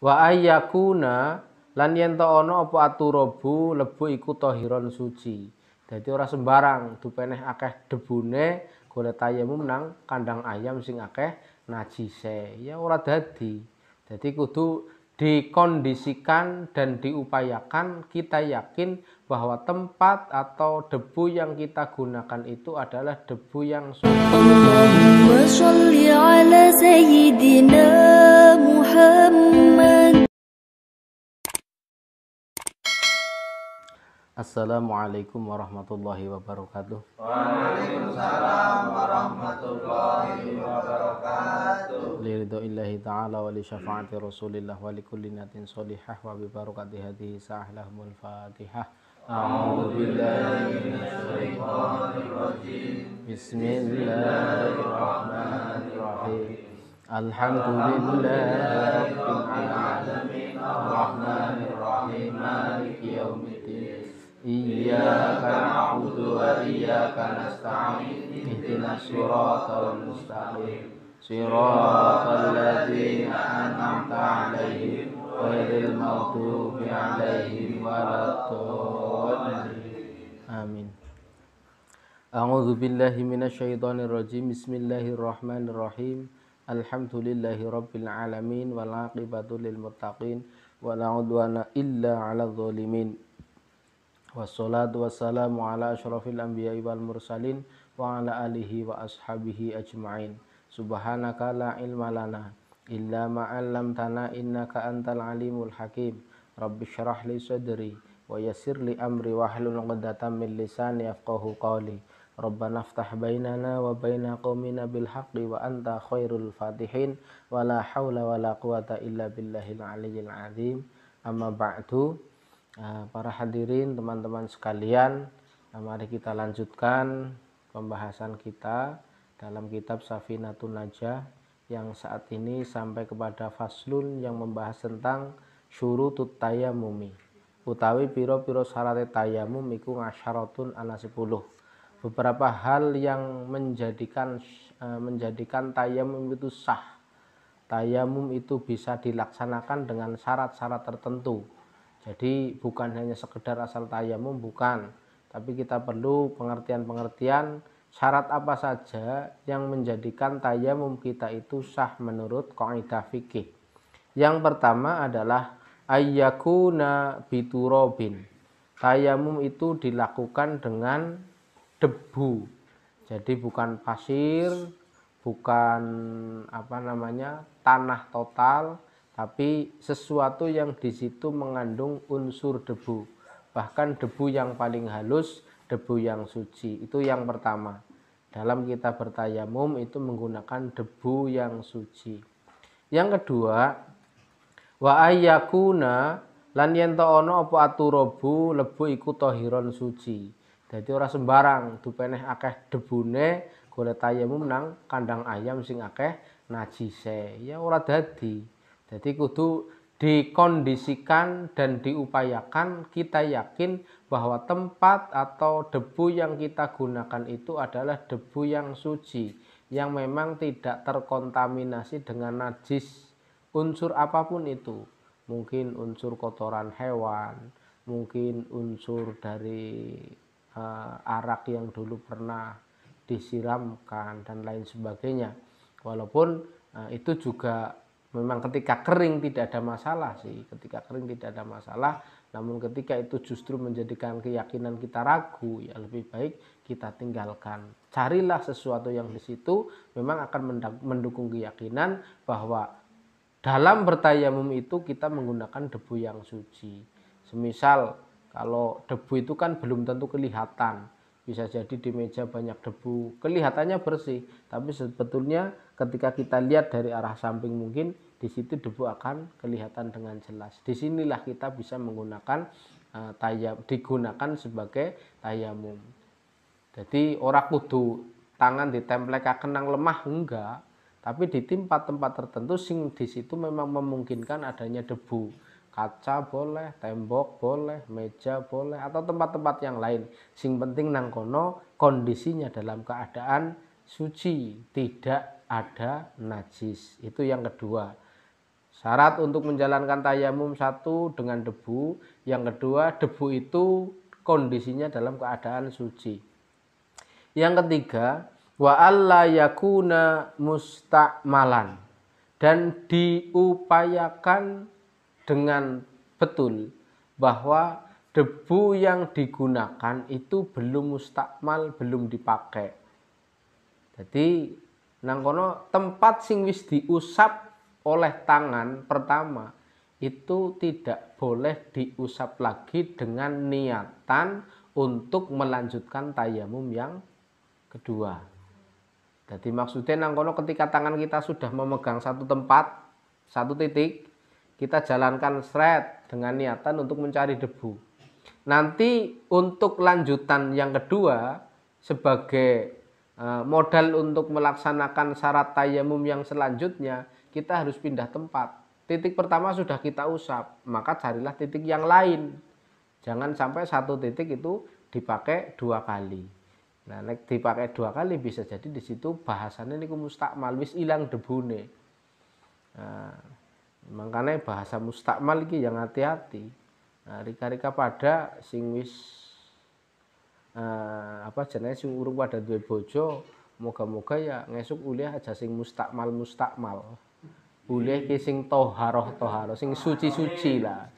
Wa ayyakuna lan yen to ana apa aturabu lebu iku tahiron suci. Dadi ora sembarang dupeneh akeh debune golek tayamum nang kandang ayam sing akeh najise. Ya ora dadi. Jadi kudu dikondisikan dan diupayakan kita yakin bahwa tempat atau debu yang kita gunakan itu adalah debu yang suci. Allahumma sholli ala sayyidina Muhammad. Assalamualaikum warahmatullahi wabarakatuh. Waalaikumsalam warahmatullahi wabarakatuh. Liridhoillahi ta'ala wa li syafaati rasulillah wa li kulli natin sholihah wa bi barakati hadhihi sa'ahlahumul fatihah. A'udzu billahi minasyaitonir rajim. Bismillahirrahmanirrahim. Alhamdulillahi rabbil alamin arrahmanir rahim maliki yaumiddin. Iyyaka na'budu wa iyyaka nasta'in ihdinas siratal mustaqim siratal ladzina an'amta 'alaihim ghairil maghdubi 'alaihim waladdallin. Amin. A'udzu billahi minasyaitonir rajim. Bismillahirrahmanirrahim. Alhamdulillahi rabbil alamin wal 'aqibatu lil muttaqin wala 'udwana illa 'alal zalimin. Wassalatu wassalamu ala asyrafil anbiya'i wal mursalin wa ala alihi wa ashabihi ajma'in. Subhanaka la ilma lana illa ma 'allamtana innaka antal alimul hakim. Rabbi syrah li sadri wa yassir li amri wahlul 'uqdatam min lisani yafqahu qawli. Rabbana iftah bainana wa baina qaumina bil haqqi wa anta khairul fatihin wa la haula wa la quwata illa billahil aliyyil azim. Amma ba'du. Para hadirin, teman-teman sekalian, mari kita lanjutkan pembahasan kita dalam kitab Safinatun Najah yang saat ini sampai kepada faslun yang membahas tentang syurutut tayammumi, utawi piro-piro syarat tayamum iku ngasyaratun ana 10. Beberapa hal yang menjadikan tayamum itu sah. Tayamum itu bisa dilaksanakan dengan syarat-syarat tertentu. Jadi bukan hanya sekedar asal tayamum, bukan. Tapi kita perlu pengertian-pengertian syarat apa saja yang menjadikan tayamum kita itu sah menurut kaidah fikih. Yang pertama adalah ayyakuna biturobin. Tayamum itu dilakukan dengan debu. Jadi bukan pasir, bukan tanah total, tapi sesuatu yang di situ mengandung unsur debu. Bahkan debu yang paling halus, debu yang suci. Itu yang pertama. Dalam kita bertayamum itu menggunakan debu yang suci. Yang kedua, wa ayyakuna lan yen to ana apa aturabu lebu iku tahiron suci. Dadi ora sembarang dupeneh akeh debune golek tayamum nang kandang ayam sing akeh najise. Ya ora dadi. Jadi kudu dikondisikan dan diupayakan kita yakin bahwa tempat atau debu yang kita gunakan itu adalah debu yang suci, yang memang tidak terkontaminasi dengan najis unsur apapun itu. Mungkin unsur kotoran hewan, mungkin unsur dari arak yang dulu pernah disiramkan dan lain sebagainya. Walaupun itu juga memang ketika kering tidak ada masalah sih, ketika kering tidak ada masalah. Namun ketika itu justru menjadikan keyakinan kita ragu, ya lebih baik kita tinggalkan. Carilah sesuatu yang di situ memang akan mendukung keyakinan bahwa dalam bertayamum itu kita menggunakan debu yang suci. Semisal kalau debu itu kan belum tentu kelihatan. Bisa jadi di meja banyak debu, kelihatannya bersih, tapi sebetulnya ketika kita lihat dari arah samping mungkin di situ debu akan kelihatan dengan jelas. Disinilah kita bisa menggunakan digunakan sebagai tayamum. Jadi ora kudu tangan ditemplekaken nang lemah, enggak, tapi di tempat-tempat tertentu sing di situ memang memungkinkan adanya debu. Kaca boleh, tembok boleh, meja boleh, atau tempat-tempat yang lain. Sing penting nang kono kondisinya dalam keadaan suci, tidak ada najis. Itu yang kedua. Syarat untuk menjalankan tayamum satu dengan debu, yang kedua debu itu kondisinya dalam keadaan suci. Yang ketiga, wa alla yakuna musta'malan, dan diupayakan dengan betul bahwa debu yang digunakan itu belum mustakmal, belum dipakai. Jadi nang kono tempat sing wis diusap oleh tangan pertama itu tidak boleh diusap lagi dengan niatan untuk melanjutkan tayamum yang kedua. Jadi maksudnya nang kono ketika tangan kita sudah memegang satu tempat, satu titik, kita jalankan sret dengan niatan untuk mencari debu. Nanti untuk lanjutan yang kedua sebagai modal untuk melaksanakan syarat tayamum yang selanjutnya, kita harus pindah tempat. Titik pertama sudah kita usap, maka carilah titik yang lain. Jangan sampai satu titik itu dipakai dua kali. Nah, nek dipakai dua kali bisa jadi di situ bahasannya niku mustakmal, wis ilang debune. Nah, makanya bahasa mustakmal iki yang hati-hati. Nah, rika-rika pada sing wis apa jenenge sing urung pada duwe bojo, moga-moga ya ngesuk uliah aja sing mustakmal. Uliah ki sing toharoh, sing suci-suci lah.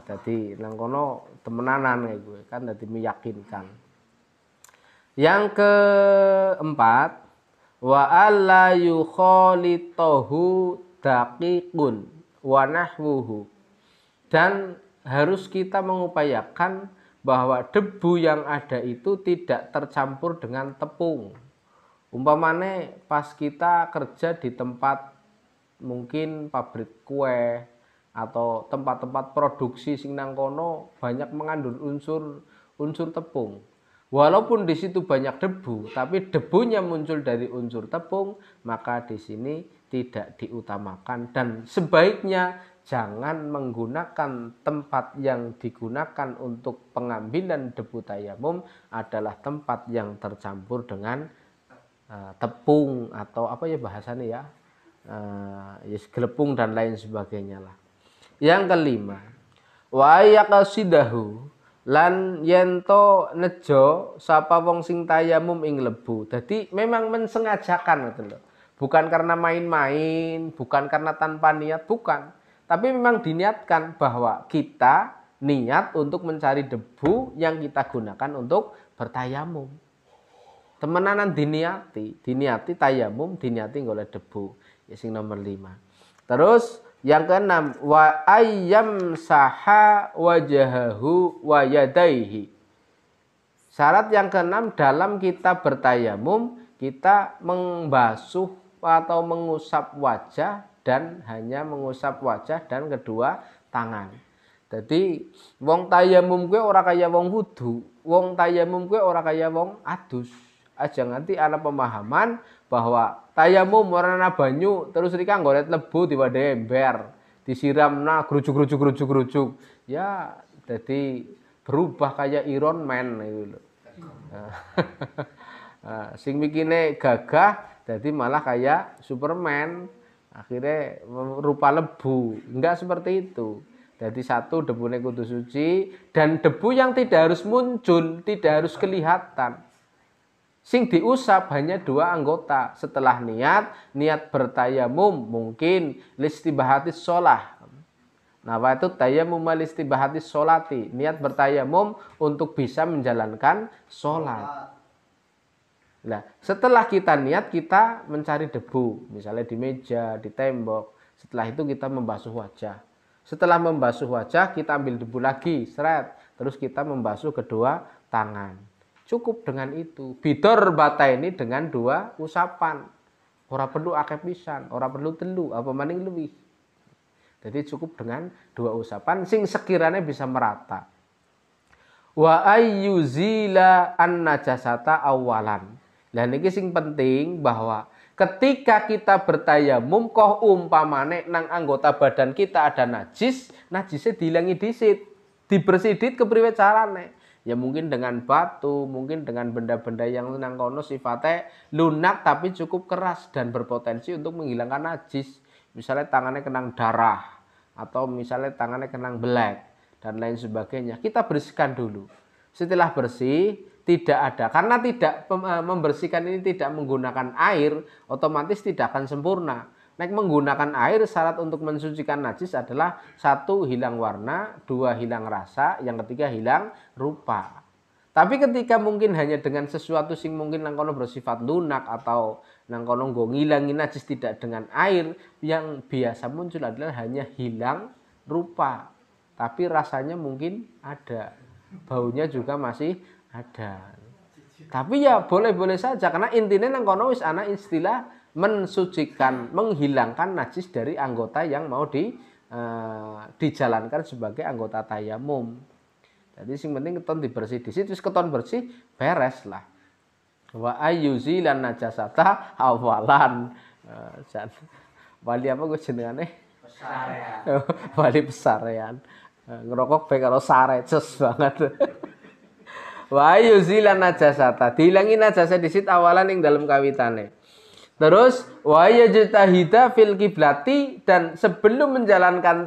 Dadi nang kono temenanan gue kan dadi meyakinkan. Yang keempat, wa alla yukhalitahu daqiqun wa nahwuhu. Dan harus kita mengupayakan bahwa debu yang ada itu tidak tercampur dengan tepung. Umpamane pas kita kerja di tempat mungkin pabrik kue atau tempat-tempat produksi sing nang kono banyak mengandung unsur tepung. Walaupun di situ banyak debu, tapi debunya muncul dari unsur tepung, maka di sini tidak diutamakan dan sebaiknya jangan menggunakan tempat yang digunakan untuk pengambilan debu tayamum adalah tempat yang tercampur dengan tepung atau apa ya bahasanya ya, gelepung dan lain sebagainya lah. Yang kelima, wa yaqsidahu lan yento nejo sapa wong sing tayamum ing lebu. Jadi memang mensengajakan gitu loh. Bukan karena main-main, bukan karena tanpa niat, bukan. Tapi memang diniatkan bahwa kita niat untuk mencari debu yang kita gunakan untuk bertayamum. Temenanan diniati tayamum, diniati golek debu. Ya sing nomor 5. Terus yang keenam, wa ayyam saha wajahahu wa yadaihi. Syarat yang keenam dalam kita bertayamum, kita membasuh atau mengusap wajah dan hanya mengusap wajah dan kedua tangan. Jadi wong tayamum kuwi ora kaya wong wudu, wong tayamum kuwi ora kaya wong adus. Aja nganti ana pemahaman bahwa tayamum warna banyu terus rika nggolet lebu diwadahi ember, disiramna grujuk. Ya, jadi berubah kayak Iron Man gitu lho. Sing mikine gagah jadi malah kayak Superman, akhirnya rupa lebu. Enggak seperti itu. Jadi satu, debune kudu suci, dan debu yang tidak harus muncul, tidak harus kelihatan. Sing diusap hanya dua anggota. Setelah niat bertayamum mungkin listibahatis sholah. Nah, itu tayamum listibahatis sholati. Niat bertayamum untuk bisa menjalankan sholat. Nah, setelah kita niat, kita mencari debu. Misalnya di meja, di tembok. Setelah itu kita membasuh wajah. Setelah membasuh wajah, kita ambil debu lagi, seret. Terus kita membasuh kedua tangan. Cukup dengan itu. Bidor bata ini dengan dua usapan. Ora perlu akeh pisan, ora perlu telu, apa maning luwih. Jadi cukup dengan dua usapan sing sekiranya bisa merata. Wa ayyuzila an-najasata awalan. Dan ini sing penting bahwa ketika kita bertayamum koh umpamane nang anggota badan kita ada najisnya dihilangi disit, dibersidit kepriwe carane? Ya mungkin dengan batu, mungkin dengan benda-benda yang nang kono sifatnya lunak tapi cukup keras dan berpotensi untuk menghilangkan najis. misalnya tangannya kenang darah atau misalnya tangannya kenang belek dan lain sebagainya, kita bersihkan dulu. Setelah bersih, tidak ada, karena tidak membersihkan ini tidak menggunakan air, otomatis tidak akan sempurna. Nek menggunakan air, syarat untuk mensucikan najis adalah 1, hilang warna, 2, hilang rasa, yang ketiga hilang rupa. Tapi ketika mungkin hanya dengan sesuatu sing mungkin nang kono bersifat lunak atau nang kono nggo ngilangin najis tidak dengan air, yang biasa muncul adalah hanya hilang rupa. Tapi rasanya mungkin ada, baunya juga masih ada. Tapi ya boleh-boleh saja, karena intinya nang kono wis ana istilah mensucikan, menghilangkan najis dari anggota yang mau dijalankan sebagai anggota tayamum. Jadi sing penting keton dibersih di situ, keton bersih beres lah. Wa ayyuzilan najasata awalan. Wali apa gue jenengane? Pesarean. Wali pesarean. Ngerokok bae karo sare ces banget. Wa ayyuzilan najasata, dihilangi najasa di situ awalan ing dalam kawitane. Terus wa yajtahida fil kiblati, dan sebelum menjalankan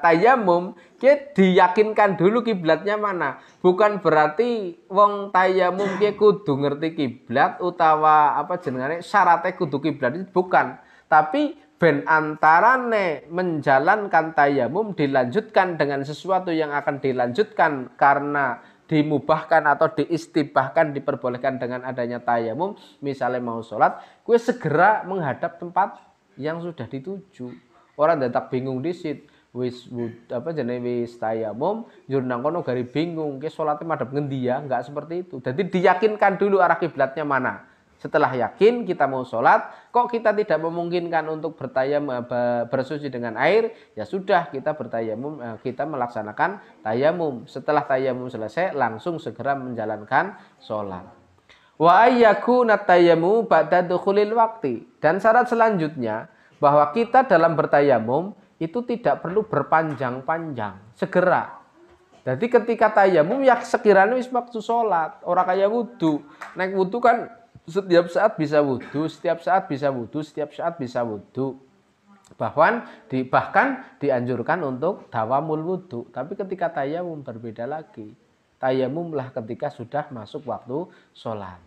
tayamum kita diyakinkan dulu kiblatnya mana. Bukan berarti wong tayamum ki kudu ngerti kiblat utawa apa jenengane syaratnya kudu kiblat, itu bukan. Tapi ben antarane menjalankan tayamum dilanjutkan dengan sesuatu yang akan dilanjutkan karena dimubahkan atau diistibahkan, diperbolehkan dengan adanya tayamum. Misalnya mau sholat, gue segera menghadap tempat yang sudah dituju. Orang datang bingung di situ, wis tayamum, jurnang kono gari bingung, ke sholatnya madhep ngendi ya, enggak seperti itu. Jadi diyakinkan dulu arah kiblatnya mana. Setelah yakin kita mau sholat, kok kita tidak memungkinkan untuk bersuci dengan air, ya sudah kita bertayamum, kita melaksanakan tayamum. Setelah tayamum selesai, langsung segera menjalankan sholat. Wa ayyakuna tayamum ba'da dukhulil waqti. Dan syarat selanjutnya bahwa kita dalam bertayamum itu tidak perlu berpanjang-panjang, segera. Jadi ketika tayamum ya sekiranya wis waktu sholat, orang kayak wudu. Naik wudu kan setiap saat bisa wudu, setiap saat bisa wudu, setiap saat bisa wudu. Bahkan dianjurkan untuk dawamul wudu. Tapi ketika tayamum berbeda lagi. Tayamumlah ketika sudah masuk waktu sholat.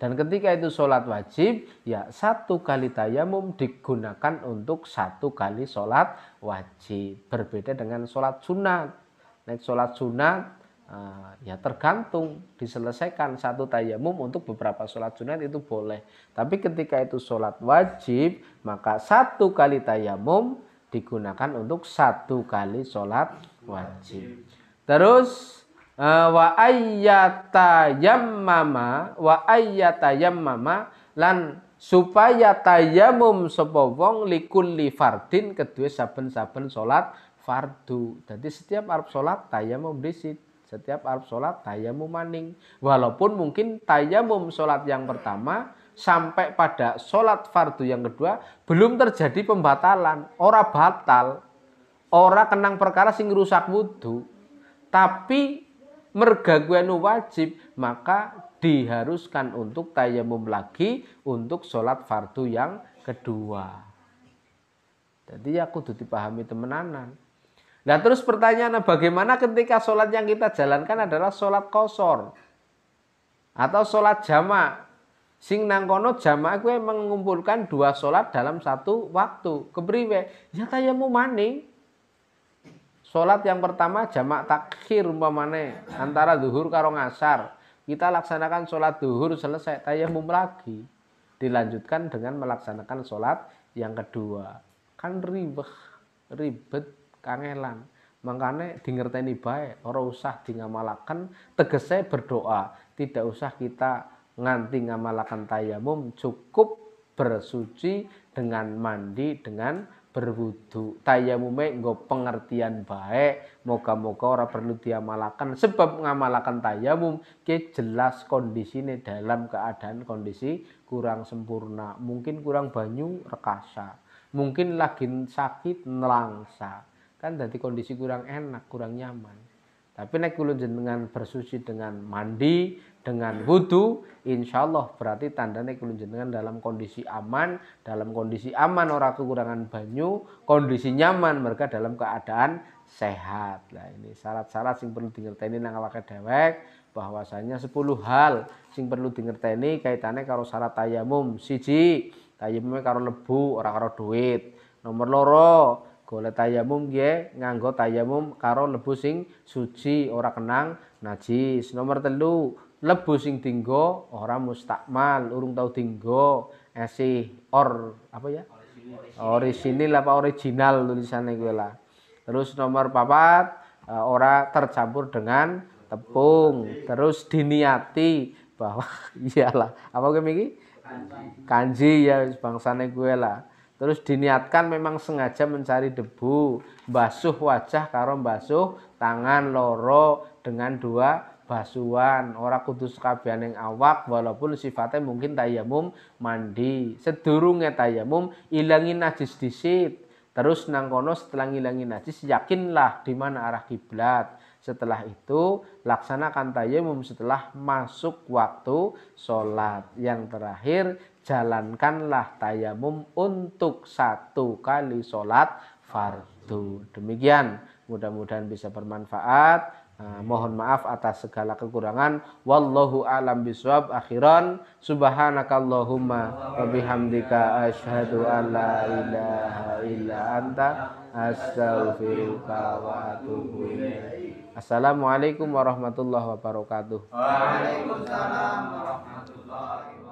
Dan ketika itu sholat wajib, ya 1 kali tayamum digunakan untuk 1 kali sholat wajib. Berbeda dengan sholat sunat. Naik sholat sunat, ya tergantung, diselesaikan 1 tayamum untuk beberapa sholat sunat itu boleh. Tapi ketika itu sholat wajib, maka 1 kali tayamum digunakan untuk 1 kali sholat wajib. Terus wa ayyatayammama lan supaya tayamum sapa wong likulli fardin kedue saben-saben sholat fardu. Jadi setiap arep sholat tayamum disit. Setiap arep sholat tayamum maning. Walaupun mungkin tayamum sholat yang pertama sampai pada sholat fardu yang kedua belum terjadi pembatalan. Ora batal. Ora kenang perkara sing rusak wudu. Tapi mergaguenu wajib, maka diharuskan untuk tayamum lagi untuk sholat fardu yang kedua. Jadi ya kudu dipahami temenanan. Nah terus pertanyaannya, bagaimana ketika sholat yang kita jalankan adalah sholat qashar atau sholat jamak. Sing nang kono jamak gue mengumpulkan 2 sholat dalam 1 waktu. Kepriwe? Ya tayamum maning. Sholat yang pertama jamak takhir umpamane antara zuhur karo ngasar. Kita laksanakan sholat zuhur selesai, tayamum lagi. Dilanjutkan dengan melaksanakan sholat yang kedua. Kan ribet. Kangelan, makanya dingerteni bae, ora usah dingamalaken, tegese berdoa, tidak usah kita nganti ngamalaken tayamum, cukup bersuci dengan mandi, dengan berwudu. Tayamume nggo pengertian bae, moga-moga ora perlu diamalaken, sebab ngamalaken tayamum ki jelas kondisine dalam keadaan kondisi kurang sempurna, mungkin kurang banyu rekasa, mungkin lagi sakit nelangsa. Kan dari kondisi kurang enak, kurang nyaman. Tapi nek kula jenengan bersuci dengan mandi, dengan wudu, insyaallah berarti tandane kula jenengan dalam kondisi aman, ora kekurangan banyu, kondisi nyaman, mereka dalam keadaan sehat. Nah, ini syarat-syarat sing perlu dingerteni nang awake dewek, bahwasanya 10 hal sing perlu dingerteni kaitane karo syarat tayamum. Siji, tayamum karo lebu, ora karo duit. Nomor loro, golek tayamum nggih nganggo tayamum karo lebu sing suci ora kenang najis. Nomor telu, lebu sing dinggo ora mustakmal, urung tau dinggo, esih orisinil apa original tulisane kuwi lah. Terus nomor 4, ora tercampur dengan tepung. Terus diniati bahwa iyalah apa kuwi iki? Kanji ya bangsane kuwi lah. Terus diniatkan memang sengaja mencari debu, basuh wajah karo basuh tangan loro dengan 2 basuhan. Ora kudu sekabianing awak walaupun sifatnya mungkin tayamum mandi. Sedurunge tayamum ilangi najis disit. Terus nang kono setelah ngilangi najis yakinlah di mana arah kiblat. Setelah itu laksanakan tayamum setelah masuk waktu sholat. Yang terakhir jalankanlah tayamum untuk 1 kali sholat fardu. Demikian, mudah-mudahan bisa bermanfaat. Mohon maaf atas segala kekurangan. Wallahu a'lam bishawab. Akhiran, subhanakallahumma wa bihamdika asyhadu an la ilaha illa anta astaghfiruka wa atubu ilaik. Assalamualaikum warahmatullahi wabarakatuh. Waalaikumsalam warahmatullahi wabarakatuh.